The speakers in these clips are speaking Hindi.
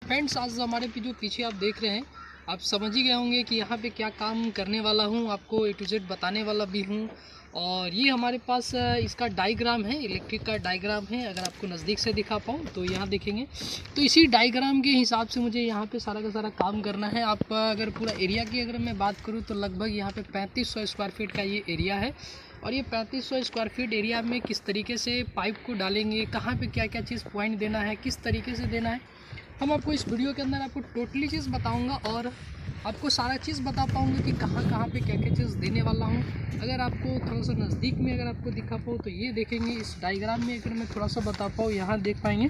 फ्रेंड्स, आज हमारे जो पीछे आप देख रहे हैं, आप समझ ही गए होंगे कि यहाँ पे क्या काम करने वाला हूँ, आपको ए टू जेड बताने वाला भी हूँ। और ये हमारे पास इसका डायग्राम है, इलेक्ट्रिक का डायग्राम है। अगर आपको नज़दीक से दिखा पाऊँ तो यहाँ देखेंगे, तो इसी डायग्राम के हिसाब से मुझे यहाँ पे सारा का सारा काम करना है। आप अगर पूरा एरिया की अगर मैं बात करूँ तो लगभग यहाँ पे 3500 स्क्वायर फीट का ये एरिया है। और ये 3500 स्क्वायर फीट एरिया में किस तरीके से पाइप को डालेंगे, कहाँ पे क्या क्या चीज़ पॉइंट देना है, किस तरीके से देना है, हम आपको इस वीडियो के अंदर आपको टोटली चीज़ बताऊंगा। और आपको सारा चीज़ बता पाऊंगा कि कहाँ पे क्या क्या चीज़ देने वाला हूँ। अगर आपको थोड़ा सा नज़दीक में अगर आपको दिखा पाऊँ तो ये देखेंगे, इस डायग्राम में अगर मैं थोड़ा सा बता पाऊँ, यहाँ देख पाएंगे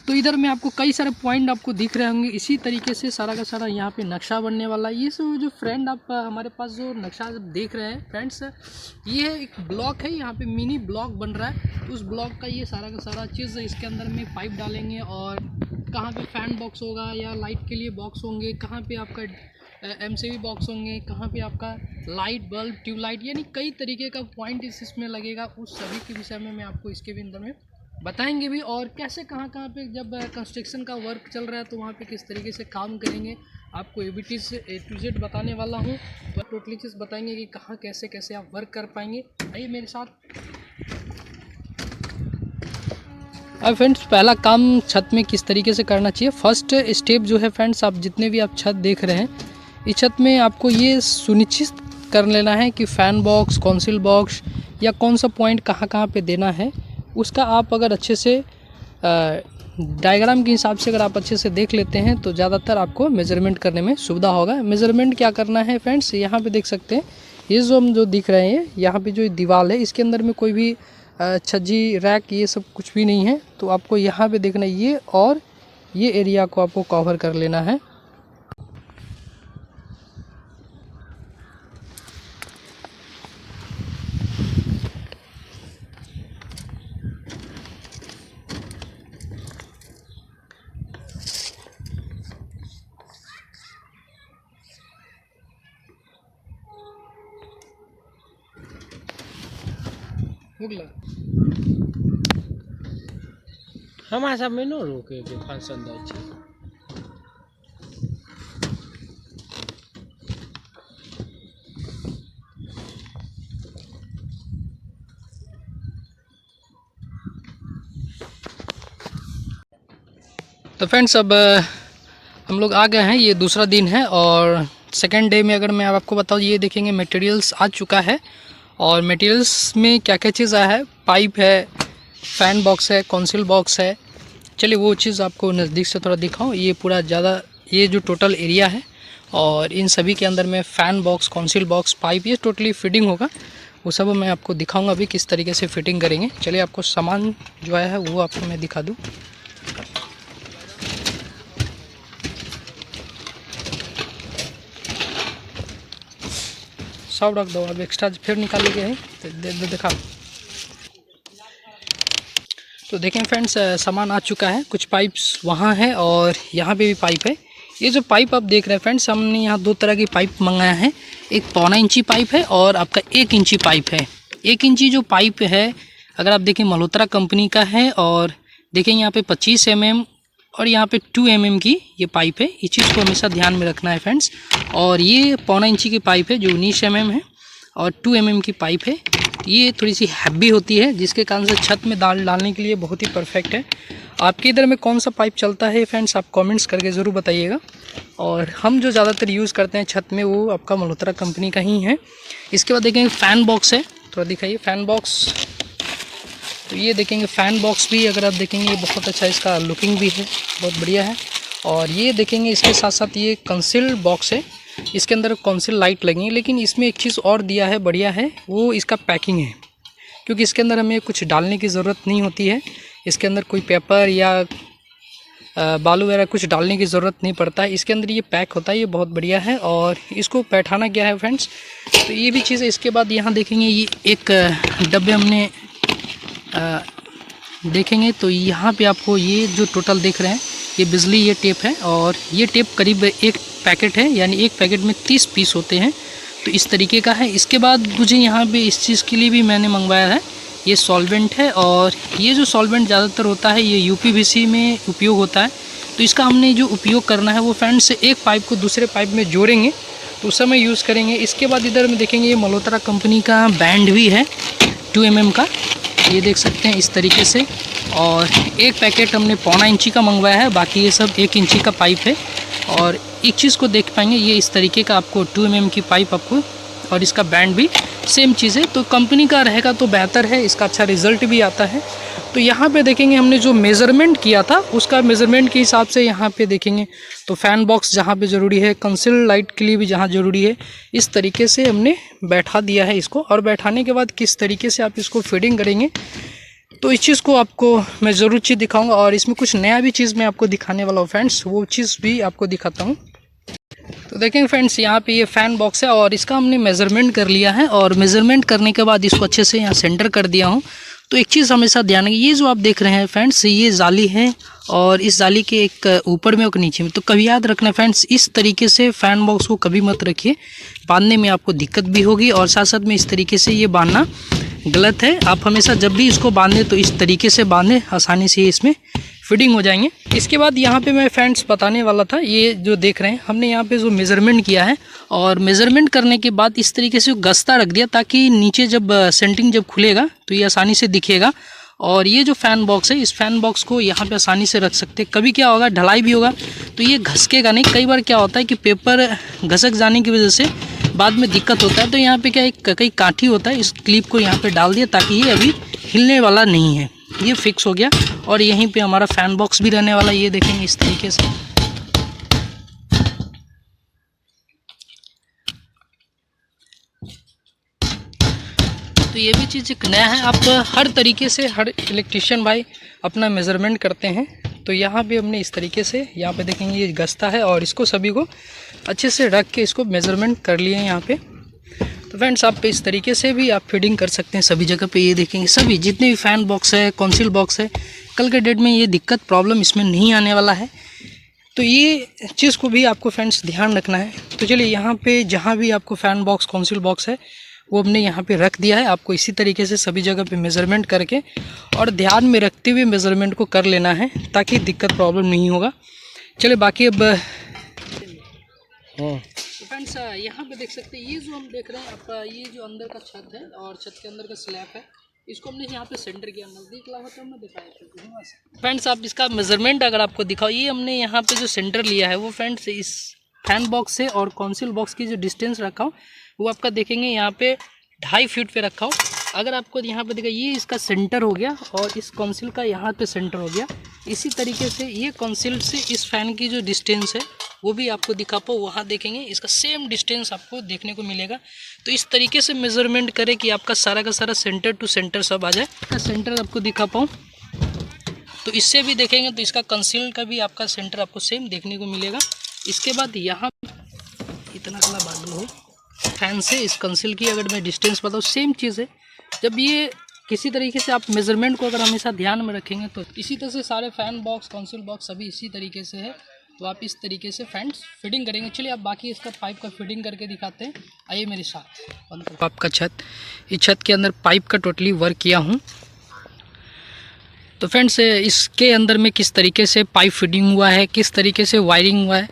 तो इधर में आपको कई सारे पॉइंट आपको दिख रहे होंगे। इसी तरीके से सारा का सारा यहाँ पे नक्शा बनने वाला है। ये सब जो फ्रेंड आप हमारे पास जो नक्शा देख रहे हैं फ्रेंड्स, ये एक ब्लॉक है, यहाँ पे मिनी ब्लॉक बन रहा है। उस ब्लॉक का ये सारा का सारा चीज़ इसके अंदर में पाइप डालेंगे, और कहाँ पे फैन बॉक्स होगा या लाइट के लिए बॉक्स होंगे, कहाँ पे आपका MCB बॉक्स होंगे, कहाँ पे आपका लाइट बल्ब ट्यूबलाइट, यानी कई तरीके का पॉइंट इसमें लगेगा। उस सभी के विषय में मैं आपको इसके भी अंदर में बताएंगे भी, और कैसे कहाँ पे जब कंस्ट्रक्शन का वर्क चल रहा है तो वहाँ पे किस तरीके से काम करेंगे, आपको ABT से A to Z बताने वाला हूँ। तो टोटली चीज़ बताएंगे कि कहाँ कैसे कैसे आप वर्क कर पाएंगे। आइए मेरे साथ। अब फ्रेंड्स, पहला काम छत में किस तरीके से करना चाहिए। फर्स्ट स्टेप जो है फ्रेंड्स, आप जितने भी आप छत देख रहे हैं, इस छत में आपको ये सुनिश्चित कर लेना है कि फ़ैन बॉक्स, कौंसिल बॉक्स या कौन सा पॉइंट कहाँ पे देना है, उसका आप अगर अच्छे से डायग्राम के हिसाब से अगर आप अच्छे से देख लेते हैं तो ज़्यादातर आपको मेज़रमेंट करने में सुविधा होगा। मेज़रमेंट क्या करना है फ्रेंड्स, यहाँ पे देख सकते हैं, ये जो हम जो दिख रहे हैं, यहाँ पे जो दीवार है इसके अंदर में कोई भी छज्जी रैक ये सब कुछ भी नहीं है। तो आपको यहाँ पे देखना है ये, और ये एरिया को आपको कवर कर लेना है। हमारा सब में न रोके के फंक्शन दै छै। तो फ्रेंड्स, अब हम लोग आ गए हैं, ये दूसरा दिन है। और सेकेंड डे में अगर मैं आपको बताऊँ, ये देखेंगे मटेरियल्स आ चुका है। और मटेरियल्स में क्या क्या चीज़ आया है, पाइप है, फ़ैन बॉक्स है, कौंसिल बॉक्स है। चलिए वो चीज़ आपको नज़दीक से थोड़ा दिखाऊं। ये पूरा ज़्यादा ये जो टोटल एरिया है, और इन सभी के अंदर में fan box, council box, pipe, ये टोटली फिटिंग होगा। वो सब मैं आपको दिखाऊंगा अभी किस तरीके से फिटिंग करेंगे। चलिए आपको सामान जो आया है वो आपको मैं दिखा दूँ। सब रख दो, अब एक्स्ट्रा फिर निकाल के है तो दिखा। तो देखें फ्रेंड्स, सामान आ चुका है। कुछ पाइप्स वहाँ है और यहाँ पे भी पाइप है। ये जो पाइप आप देख रहे हैं फ्रेंड्स, हमने यहाँ दो तरह की पाइप मंगाया है। एक 1.25 इंची पाइप है और आपका 1 इंची पाइप है। 1 इंची जो पाइप है, अगर आप देखें मल्होत्रा कंपनी का है। और देखें यहाँ पे 25 mm और यहाँ पे 2 mm की ये पाइप है। इस चीज़ को हमेशा ध्यान में रखना है फ्रेंड्स। और ये 1.25 इंची की पाइप है जो 19 mm है, और 2 mm की पाइप है। ये थोड़ी सी हैवी होती है, जिसके कारण से छत में डालने के लिए बहुत ही परफेक्ट है। आपके इधर में कौन सा पाइप चलता है फ्रेंड्स, आप कमेंट्स करके ज़रूर बताइएगा। और हम जो ज़्यादातर यूज़ करते हैं छत में, वो आपका मल्होत्रा कंपनी का ही है। इसके बाद देखेंगे फ़ैन बॉक्स है, थोड़ा दिखाइए फ़ैन बॉक्स। तो ये देखेंगे फ़ैन बॉक्स भी, अगर आप देखेंगे बहुत अच्छा, इसका लुकिंग भी है, बहुत बढ़िया है। और ये देखेंगे इसके साथ साथ ये कौंसिल बॉक्स है, इसके अंदर कौंसिल लाइट लगी है। लेकिन इसमें एक चीज़ और दिया है, बढ़िया है, वो इसका पैकिंग है। क्योंकि इसके अंदर हमें कुछ डालने की ज़रूरत नहीं होती है। इसके अंदर कोई पेपर या बालू वगैरह कुछ डालने की ज़रूरत नहीं पड़ता है। इसके अंदर ये पैक होता है, ये बहुत बढ़िया है। और इसको बैठाना क्या है फ्रेंड्स, तो ये भी चीज़ है। इसके बाद यहाँ देखेंगे ये एक डब्बे हमने देखेंगे, तो यहाँ पे आपको ये जो टोटल देख रहे हैं, ये बिजली ये टेप है। और ये टेप करीब एक पैकेट है, यानी एक पैकेट में 30 पीस होते हैं। तो इस तरीके का है। इसके बाद मुझे यहाँ पे इस चीज़ के लिए भी मैंने मंगवाया है, ये सॉल्वेंट है। और ये जो सॉल्वेंट ज़्यादातर होता है ये UPVC में उपयोग होता है। तो इसका हमने जो उपयोग करना है वो फ्रेंड्स एक पाइप को दूसरे पाइप में जोड़ेंगे तो उस समय यूज़ करेंगे। इसके बाद इधर में देखेंगे ये मल्होत्रा कंपनी का बैंड भी है 2 mm का, ये देख सकते हैं इस तरीके से। और एक पैकेट हमने 1.25 इंची का मंगवाया है, बाकी ये सब 1 इंची का पाइप है। और एक चीज़ को देख पाएंगे, ये इस तरीके का आपको 2 mm की पाइप आपको, और इसका बैंड भी सेम चीज़ है। तो कंपनी का रहेगा तो बेहतर है, इसका अच्छा रिज़ल्ट भी आता है। तो यहाँ पे देखेंगे हमने जो मेज़रमेंट किया था उसका मेज़रमेंट के हिसाब से यहाँ पे देखेंगे तो फ़ैन बॉक्स जहाँ पे ज़रूरी है, कंसील लाइट के लिए भी जहाँ ज़रूरी है, इस तरीके से हमने बैठा दिया है इसको। और बैठाने के बाद किस तरीके से आप इसको फिटिंग करेंगे तो इस चीज़ को आपको मैं ज़रूर चीज़ दिखाऊँगा। और इसमें कुछ नया भी चीज़ मैं आपको दिखाने वाला हूँ फ्रेंड्स, वो चीज़ भी आपको दिखाता हूँ। तो देखेंगे फ्रेंड्स, यहाँ पे ये फ़ैन बॉक्स है और इसका हमने मेज़रमेंट कर लिया है। और मेज़रमेंट करने के बाद इसको अच्छे से यहाँ सेंटर कर दिया हूँ। तो एक चीज़ हमेशा ध्यान रखिए, ये जो आप देख रहे हैं फ्रेंड्स, ये जाली है और इस जाली के एक ऊपर में और नीचे में। तो कभी याद रखना फ्रेंड्स, इस तरीके से फ़ैन बॉक्स को कभी मत रखिए, बांधने में आपको दिक्कत भी होगी। और साथ साथ में इस तरीके से ये बांधना गलत है। आप हमेशा जब भी इसको बांधें तो इस तरीके से बांधें, आसानी से इसमें फिटिंग हो जाएंगे। इसके बाद यहाँ पे मैं फ्रेंड्स बताने वाला था, ये जो देख रहे हैं हमने यहाँ पे जो मेज़रमेंट किया है, और मेज़रमेंट करने के बाद इस तरीके से गस्ता रख दिया ताकि नीचे जब सेंटिंग जब खुलेगा तो ये आसानी से दिखेगा। और ये जो फ़ैन बॉक्स है, इस फ़ैन बॉक्स को यहाँ पे आसानी से रख सकते हैं। कभी क्या होगा, ढलाई भी होगा तो ये घसकेगा नहीं। कई बार क्या होता है कि पेपर घसक जाने की वजह से बाद में दिक्कत होता है। तो यहाँ पे क्या एक कई काठी होता है, इस क्लिप को यहाँ पे डाल दिया ताकि ये अभी हिलने वाला नहीं है, ये फिक्स हो गया। और यहीं पे हमारा फ़ैन बॉक्स भी रहने वाला, ये देखेंगे इस तरीके से। तो ये भी चीज़ एक नया है, आप हर तरीके से हर इलेक्ट्रिशियन भाई अपना मेज़रमेंट करते हैं। तो यहाँ पे हमने इस तरीके से, यहाँ पे देखेंगे ये गस्ता है और इसको सभी को अच्छे से रख के इसको मेज़रमेंट कर लिए हैं यहाँ पे। तो फ्रेंड्स, आप इस तरीके से भी आप फिटिंग कर सकते हैं सभी जगह पे। ये देखेंगे सभी जितने भी फ़ैन बॉक्स है, कंसील बॉक्स है, कल के डेट में ये दिक्कत प्रॉब्लम इसमें नहीं आने वाला है। तो ये चीज़ को भी आपको फ्रेंड्स ध्यान रखना है। तो चलिए, यहाँ पे जहाँ भी आपको फ़ैन बॉक्स कंसील बॉक्स है वो हमने यहाँ पे रख दिया है। आपको इसी तरीके से सभी जगह पे मेज़रमेंट करके और ध्यान में रखते हुए मेज़रमेंट को कर लेना है ताकि दिक्कत प्रॉब्लम नहीं होगा। चलिए बाकी अब तो फ्रेंड्स, यहाँ पे देख सकते हैं ये जो हम देख रहे हैं आपका, ये जो अंदर का छत है और छत के अंदर का स्लैब है, इसको हमने यहाँ पे सेंटर किया। नज़दीक लाओ तो मैं दिखाया फ्रेंड्स, आप इसका मेज़रमेंट अगर आपको दिखाओ, ये हमने यहाँ पे जो सेंटर लिया है वो फ्रेंड्स इस फैन बॉक्स से और कंसील बॉक्स की जो डिस्टेंस रखा हो वो आपका देखेंगे यहाँ पे 2.5 फीट पे रखा हो। अगर आपको यहाँ पे देखा, ये इसका सेंटर हो गया और इस कंसील का यहाँ पे सेंटर हो गया। इसी तरीके से ये कंसील से इस फैन की जो डिस्टेंस है वो भी आपको दिखा पाओ, वहाँ देखेंगे इसका सेम डिस्टेंस आपको देखने को मिलेगा। तो इस तरीके से मेज़रमेंट करें कि आपका सारा का सारा सेंटर टू सेंटर सब आ जाए। इसका सेंटर आपको दिखा पाऊँ तो इससे भी देखेंगे तो इसका कंसील का भी आपका सेंटर आपको सेम देखने को मिलेगा। इसके बाद यहाँ इतना कला बादल हो फैन से इस कंसील की अगर मैं डिस्टेंस बताऊँ, सेम चीज़ है। जब ये किसी तरीके से आप मेज़रमेंट को अगर हमेशा ध्यान में रखेंगे तो इसी तरह से सारे फ़ैन बॉक्स कंसील बॉक्स सभी इसी तरीके से है। तो आप इस तरीके से फैंस फिटिंग करेंगे। चलिए आप बाकी इसका पाइप का फिटिंग करके दिखाते हैं, आइए मेरे साथ। आपका छत, इस छत के अंदर पाइप का टोटली वर्क किया हूँ। तो फ्रेंड्स, इसके अंदर में किस तरीके से पाइप फिटिंग हुआ है, किस तरीके से वायरिंग हुआ है,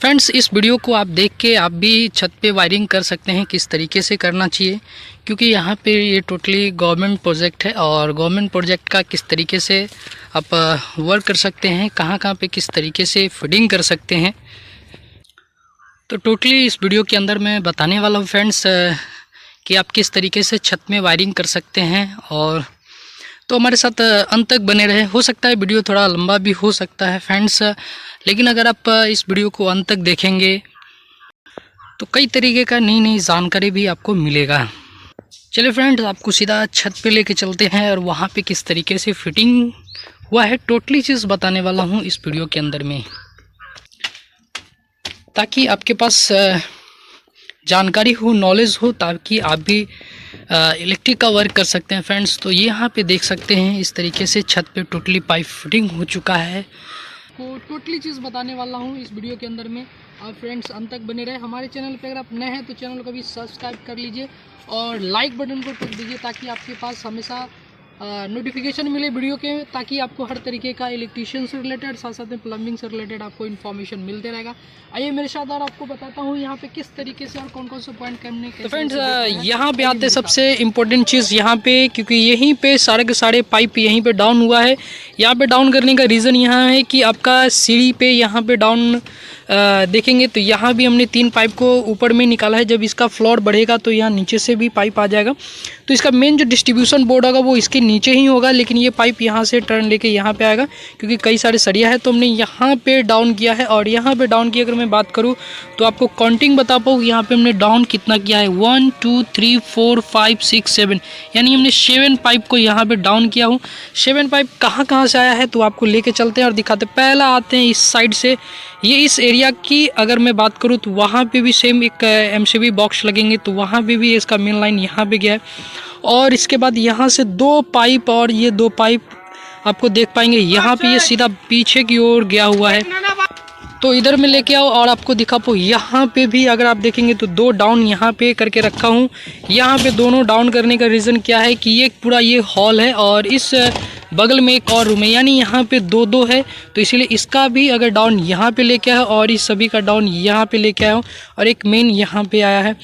फ्रेंड्स इस वीडियो को आप देख के आप भी छत पे वायरिंग कर सकते हैं किस तरीके से करना चाहिए। क्योंकि यहाँ पे ये टोटली गवर्नमेंट प्रोजेक्ट है और गवर्नमेंट प्रोजेक्ट का किस तरीके से आप वर्क कर सकते हैं, कहाँ पे किस तरीके से फिटिंग कर सकते हैं, तो टोटली इस वीडियो के अंदर मैं बताने वाला हूँ फ्रेंड्स कि आप किस तरीके से छत में वायरिंग कर सकते हैं। और तो हमारे साथ अंत तक बने रहे। हो सकता है वीडियो थोड़ा लंबा भी हो सकता है फ्रेंड्स, लेकिन अगर आप इस वीडियो को अंत तक देखेंगे तो कई तरीके का नई नई जानकारी भी आपको मिलेगा। चलिए फ्रेंड्स, आपको सीधा छत पे लेके चलते हैं और वहाँ पे किस तरीके से फिटिंग हुआ है टोटली चीज़ बताने वाला हूँ इस वीडियो के अंदर में, ताकि आपके पास जानकारी हो, नॉलेज हो, ताकि आप भी इलेक्ट्रिक का वर्क कर सकते हैं फ्रेंड्स। तो ये यहाँ पे देख सकते हैं इस तरीके से छत पे टोटली पाइप फिटिंग हो चुका है। तो टोटली चीज़ बताने वाला हूँ इस वीडियो के अंदर में। आप फ्रेंड्स अंत तक बने रहे। हमारे चैनल पे अगर आप नए हैं तो चैनल को भी सब्सक्राइब कर लीजिए और लाइक बटन को टिक दीजिए ताकि आपके पास हमेशा नोटिफिकेशन मिले वीडियो के, ताकि आपको हर तरीके का इलेक्ट्रिशियन से रिलेटेड, साथ साथ में प्लम्बिंग से रिलेटेड आपको इन्फॉर्मेशन मिलते रहेगा। आइए मेरे साथ और आपको बताता हूँ यहाँ पे किस तरीके से और कौन कौन से पॉइंट करने के। तो फ्रेंड्स यहाँ पे आते सबसे इम्पोर्टेंट चीज़ यहाँ पे, क्योंकि यहीं पे सारे के सारे पाइप यहीं पे डाउन हुआ है। यहाँ पे डाउन करने का रीज़न यहाँ है कि आपका सीढ़ी पे यहाँ पे डाउन देखेंगे तो यहाँ भी हमने 3 पाइप को ऊपर में निकाला है। जब इसका फ्लोर बढ़ेगा तो यहाँ नीचे से भी पाइप आ जाएगा। तो इसका मेन जो डिस्ट्रीब्यूशन बोर्ड होगा वो इसके नीचे ही होगा, लेकिन ये पाइप यहाँ से टर्न लेके यहाँ पे आएगा, क्योंकि कई सारे सरिया है तो हमने यहाँ पे डाउन किया है। और यहाँ पे डाउन की अगर मैं बात करूँ तो आपको काउंटिंग बता पाऊँ यहाँ पे हमने डाउन कितना किया है, 1 2 3 4 5 6 7, यानी हमने 7 पाइप को यहाँ पे डाउन किया हूँ। 7 पाइप कहाँ से आया है तो आपको लेके चलते हैं और दिखाते। पहला आते हैं इस साइड से, ये इस एरिया की अगर मैं बात करूँ तो वहाँ पे भी सेम एक MCB बॉक्स लगेंगे, तो वहाँ पे भी इसका मेन लाइन यहाँ पे गया है। और इसके बाद यहाँ से 2 पाइप और ये 2 पाइप आपको देख पाएंगे यहाँ पे, ये सीधा पीछे की ओर गया हुआ है। तो इधर में लेके आओ और आपको दिखा पाऊँ यहाँ पे भी अगर आप देखेंगे तो 2 डाउन यहाँ पे करके रखा हूँ। यहाँ पे दोनों डाउन करने का रीज़न क्या है कि ये पूरा ये हॉल है और इस बगल में एक और रूम है, यानी यहाँ पे 2 है, तो इसीलिए इसका भी अगर डाउन यहाँ पे लेके आया और इस सभी का डाउन यहाँ पे लेके आया और एक मेन यहाँ पे आया है।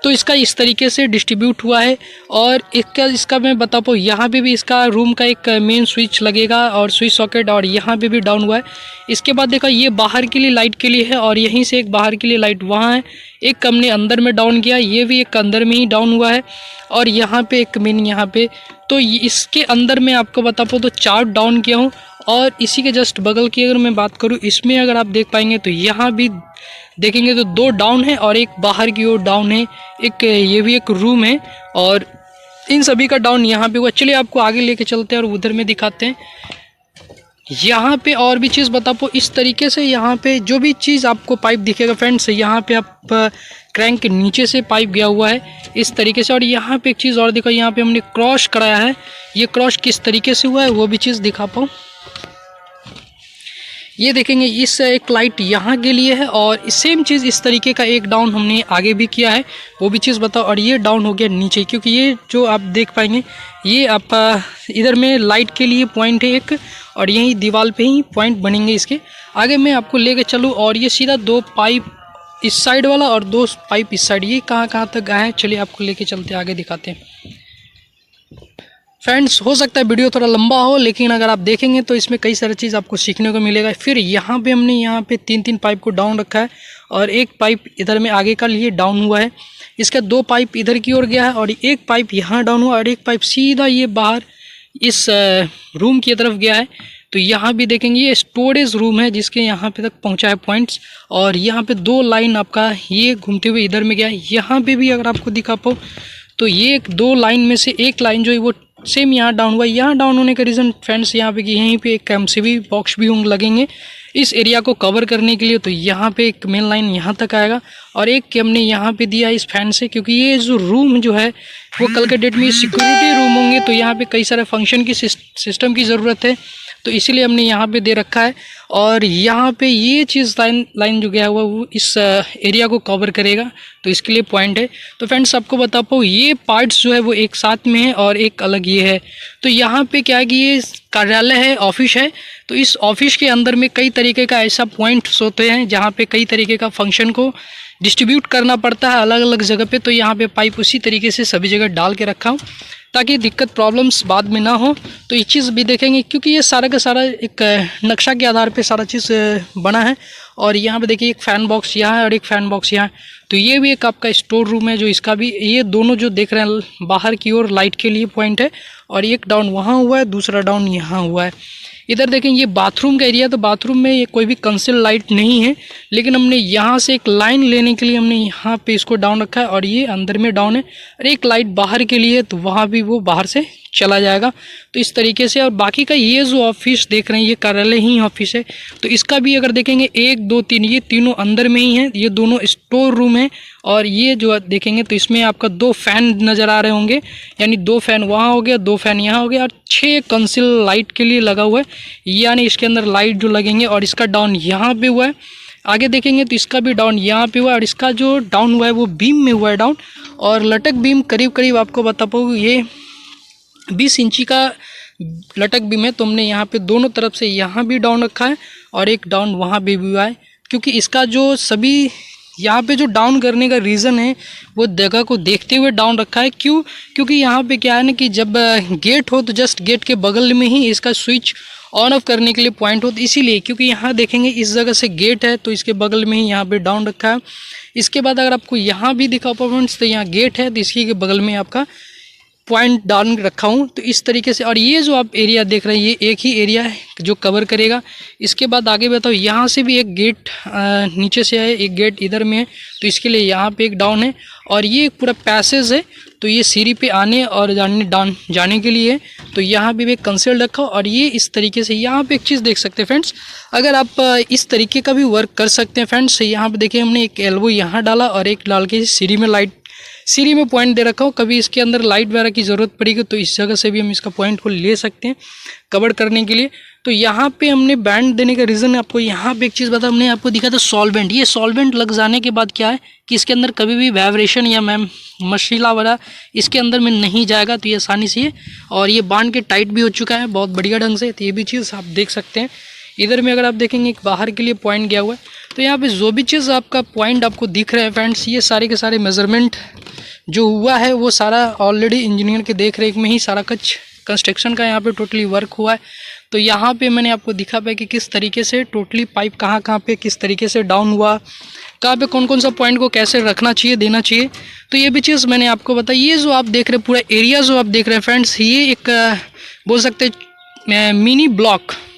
तो इसका इस तरीके से डिस्ट्रीब्यूट हुआ है। और इसका मैं बता पाऊँ यहाँ पे भी इसका रूम का एक मेन स्विच लगेगा और स्विच सॉकेट, और यहाँ पे भी डाउन हुआ है। इसके बाद देखा ये बाहर के लिए लाइट के लिए है और यहीं से एक बाहर के लिए लाइट वहाँ है। एक हमने अंदर में डाउन किया, ये भी एक अंदर में ही डाउन हुआ है। और यहाँ पे एक मेन यहाँ पे, तो इसके अंदर में आपको बता पाऊँ तो 4 डाउन किया हूँ। और इसी के जस्ट बगल की अगर मैं बात करूँ, इसमें अगर आप देख पाएंगे तो यहाँ भी देखेंगे तो 2 डाउन है और एक बाहर की ओर डाउन है। एक ये भी एक रूम है और इन सभी का डाउन यहाँ पे हुआ। चलिए आपको आगे लेके चलते हैं और उधर में दिखाते हैं। यहाँ पे और भी चीज़ बता पाओ इस तरीके से, यहाँ पे जो भी चीज़ आपको पाइप दिखेगा फ्रेंड्स, यहाँ पे आप क्रैंक के नीचे से पाइप गया हुआ है इस तरीके से। और यहाँ पे एक चीज़ और देखो, यहाँ पे हमने क्रॉस कराया है। ये क्रॉस किस तरीके से हुआ है वो भी चीज़ दिखा पाऊँ। ये देखेंगे इस एक लाइट यहाँ के लिए है और सेम चीज़ इस तरीके का एक डाउन हमने आगे भी किया है, वो भी चीज़ बताओ। और ये डाउन हो गया नीचे, क्योंकि ये जो आप देख पाएंगे ये आप इधर में लाइट के लिए पॉइंट है एक, और यही दीवार पे ही पॉइंट बनेंगे इसके। आगे मैं आपको लेके चलूँ और ये सीधा 2 पाइप इस साइड वाला और 2 पाइप इस साइड, ये कहाँ तक गए हैं चलिए आपको लेके चलते आगे दिखाते हैं। फ्रेंड्स हो सकता है वीडियो थोड़ा लंबा हो, लेकिन अगर आप देखेंगे तो इसमें कई सारी चीज़ आपको सीखने को मिलेगा। फिर यहाँ पे हमने यहाँ पे 3 पाइप को डाउन रखा है और एक पाइप इधर में आगे का लिए डाउन हुआ है। इसका 2 पाइप इधर की ओर गया है और एक पाइप यहाँ डाउन हुआ और एक पाइप सीधा ये बाहर इस रूम की तरफ गया है। तो यहाँ भी देखेंगे ये स्टोरेज रूम है जिसके यहाँ पे तक पहुँचा है पॉइंट्स। और यहाँ पे 2 लाइन आपका ये घूमते हुए इधर में गया है। यहाँ पे भी अगर आपको दिखा पाऊँ तो ये 2 लाइन में से एक लाइन जो है वो सेम यहाँ डाउन हुआ है। यहाँ डाउन होने का रीज़न फ्रेंड्स यहाँ पे कि यहीं पे एक MCB बॉक्स भी लगेंगे इस एरिया को कवर करने के लिए। तो यहाँ पे एक मेन लाइन यहाँ तक आएगा और एक हमने यहाँ पे दिया इस फैन से, क्योंकि ये जो रूम जो है वो कल के डेट में सिक्योरिटी रूम होंगे, तो यहाँ पे कई सारे फंक्शन की सिस्टम की ज़रूरत है, तो इसीलिए हमने यहाँ पे दे रखा है। और यहाँ पे ये चीज़ लाइन जो गया हुआ वो इस एरिया को कवर करेगा, तो इसके लिए पॉइंट है। तो फ्रेंड्स आपको बता पाऊँ ये पार्ट्स जो है वो एक साथ में है और एक अलग ये है। तो यहाँ पे क्या है कि ये कार्यालय है, ऑफिस है, तो इस ऑफिस के अंदर में कई तरीके का ऐसा पॉइंट्स होते हैं जहाँ पे कई तरीके का फंक्शन को डिस्ट्रीब्यूट करना पड़ता है अलग अलग जगह पे। तो यहाँ पे पाइप उसी तरीके से सभी जगह डाल के रखा हूँ ताकि दिक्कत प्रॉब्लम्स बाद में ना हो। तो ये चीज़ भी देखेंगे क्योंकि ये सारा का सारा एक नक्शा के आधार पे सारा चीज़ बना है। और यहाँ पे देखिए एक फ़ैन बॉक्स यहाँ है और एक फ़ैन बॉक्स यहाँ, तो ये भी एक आपका स्टोर रूम है जो इसका भी, ये दोनों जो देख रहे हैं बाहर की ओर लाइट के लिए पॉइंट है। और एक डाउन वहाँ हुआ है, दूसरा डाउन यहाँ हुआ है। इधर देखें ये बाथरूम का एरिया, तो बाथरूम में ये कोई भी कंसील लाइट नहीं है, लेकिन हमने यहाँ से एक लाइन लेने के लिए हमने यहाँ पे इसको डाउन रखा है और ये अंदर में डाउन है। और एक लाइट बाहर के लिए, तो वहाँ भी वो बाहर से चला जाएगा। तो इस तरीके से। और बाकी का ये जो ऑफिस देख रहे हैं ये कार्यालय ही ऑफिस है, तो इसका भी अगर देखेंगे 1 2 3 ये तीनों अंदर में ही हैं, ये दोनों स्टोर रूम है। और ये जो देखेंगे तो इसमें आपका 2 फैन नज़र आ रहे होंगे, यानी 2 फैन वहाँ हो गया, 2 फैन यहाँ हो गया और 6 कंसील लाइट के लिए लगा हुआ है, यानी इसके अंदर लाइट जो लगेंगे। और इसका डाउन यहाँ पे हुआ है। आगे देखेंगे तो इसका भी डाउन यहाँ पे हुआ है और इसका जो डाउन हुआ है वो बीम में हुआ है डाउन। और लटक बीम करीब करीब आपको बता पाऊँ ये 20 इंची का लटक बीम है, तो हमने यहाँ पे दोनों तरफ से यहाँ भी डाउन रखा है और एक डाउन वहाँ भी हुआ है, क्योंकि इसका जो सभी यहाँ पे जो डाउन करने का रीज़न है वो जगह को देखते हुए डाउन रखा है। क्यों? क्योंकि यहाँ पे क्या है ना कि जब गेट हो तो जस्ट गेट के बगल में ही इसका स्विच ऑन ऑफ करने के लिए पॉइंट हो, तो इसीलिए क्योंकि यहाँ देखेंगे इस जगह से गेट है तो इसके बगल में ही यहाँ पे डाउन रखा है। इसके बाद अगर आपको यहाँ भी दिखा परफॉर्मेंस तो यहाँ गेट है तो इसी के बगल में आपका पॉइंट डाउन रखा हूँ, तो इस तरीके से। और ये जो आप एरिया देख रहे हैं ये एक ही एरिया है जो कवर करेगा। इसके बाद आगे बताओ, यहाँ से भी एक गेट नीचे से है, एक गेट इधर में है, तो इसके लिए यहाँ पे एक डाउन है। और ये एक पूरा पैसेज है, तो ये सीढ़ी पे आने और जाने के लिए, तो यहाँ पे भी एक कंसेल रखा। और ये इस तरीके से यहाँ पे एक चीज़ देख सकते हैं फ्रेंड्स, अगर आप इस तरीके का भी वर्क कर सकते हैं फ्रेंड्स। यहाँ पे देखिए हमने एक एल्बो यहाँ डाला और एक डाल के सीढ़ी में पॉइंट दे रखा हो। कभी इसके अंदर लाइट वगैरह की ज़रूरत पड़ेगी तो इस जगह से भी हम इसका पॉइंट को ले सकते हैं कवर करने के लिए। तो यहाँ पे हमने बैंड देने का रीज़न है, आपको यहाँ पे एक चीज़ बता, हमने आपको दिखा था सॉल्वेंट। ये सॉल्वेंट लग जाने के बाद क्या है कि इसके अंदर कभी भी वाइब्रेशन या मशीला वगैरह इसके अंदर में नहीं जाएगा, तो ये आसानी से और ये बांध के टाइट भी हो चुका है बहुत बढ़िया ढंग से। तो ये भी चीज़ आप देख सकते हैं। इधर में अगर आप देखेंगे एक बाहर के लिए पॉइंट गया हुआ है, तो यहाँ पे जो भी चीज़ आपका पॉइंट आपको दिख रहे हैं फ्रेंड्स, ये सारे के सारे मेजरमेंट जो हुआ है वो सारा ऑलरेडी इंजीनियर के देख रेख में ही सारा कुछ कंस्ट्रक्शन का यहाँ पे टोटली वर्क हुआ है। तो यहाँ पे मैंने आपको दिखा पाया कि किस तरीके से टोटली पाइप कहाँ पे किस तरीके से डाउन हुआ, कहाँ पे कौन कौन सा पॉइंट को कैसे रखना चाहिए, देना चाहिए। तो ये भी चीज़ मैंने आपको बताई। ये जो आप देख रहे हैं पूरा एरिया जो आप देख रहे हैं फ्रेंड्स, ये एक बोल सकते हैं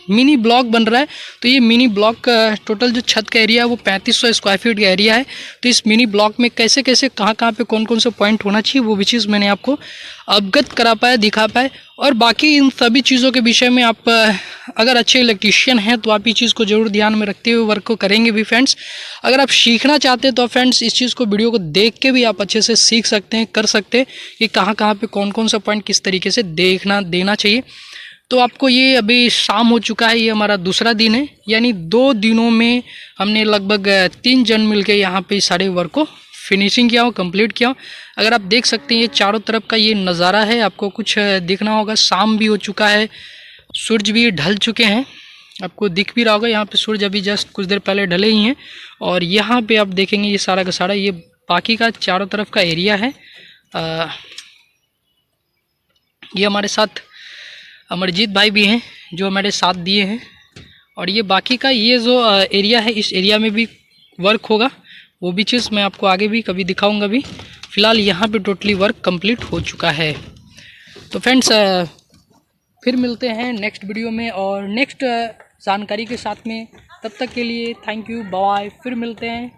मिनी ब्लॉक बन रहा है। तो ये मिनी ब्लॉक टोटल जो छत का एरिया है वो 3500 स्क्वायर फीट का एरिया है। तो इस मिनी ब्लॉक में कैसे कैसे कहाँ पे कौन कौन सा पॉइंट होना चाहिए वो भी चीज़ मैंने आपको अवगत करा पाया, दिखा पाए। और बाकी इन सभी चीज़ों के विषय में आप अगर अच्छे इलेक्ट्रीशियन हैं तो आप ये चीज़ को ज़रूर ध्यान में रखते हुए वर्क को करेंगे भी फ्रेंड्स। अगर आप सीखना चाहते हैं तो फ्रेंड्स इस चीज़ को वीडियो को देख के भी आप अच्छे से सीख सकते हैं, कर सकते हैं कि कहाँ पे कौन कौन सा पॉइंट किस तरीके से देना चाहिए। तो आपको ये अभी शाम हो चुका है, ये हमारा दूसरा दिन है, यानी 2 दिनों में हमने लगभग 3 जन मिलके यहाँ पे सारे वर्क को फिनिशिंग किया हो, कंप्लीट किया हो। अगर आप देख सकते हैं ये चारों तरफ का ये नज़ारा है, आपको कुछ दिखना होगा। शाम भी हो चुका है, सूरज भी ढल चुके हैं, आपको दिख भी रहा होगा। यहाँ पे सूरज अभी जस्ट कुछ देर पहले ढले ही हैं। और यहाँ पे आप देखेंगे ये सारा का सारा ये बाकी का चारों तरफ का एरिया है। ये हमारे साथ अमरजीत भाई भी हैं जो हमारे साथ दिए हैं। और ये बाकी का ये जो एरिया है, इस एरिया में भी वर्क होगा, वो भी चीज़ मैं आपको आगे भी कभी दिखाऊंगा। भी फ़िलहाल यहाँ पे टोटली वर्क कंप्लीट हो चुका है। तो फ्रेंड्स फिर मिलते हैं नेक्स्ट वीडियो में और नेक्स्ट जानकारी के साथ में। तब तक के लिए थैंक यू, बाय, फिर मिलते हैं।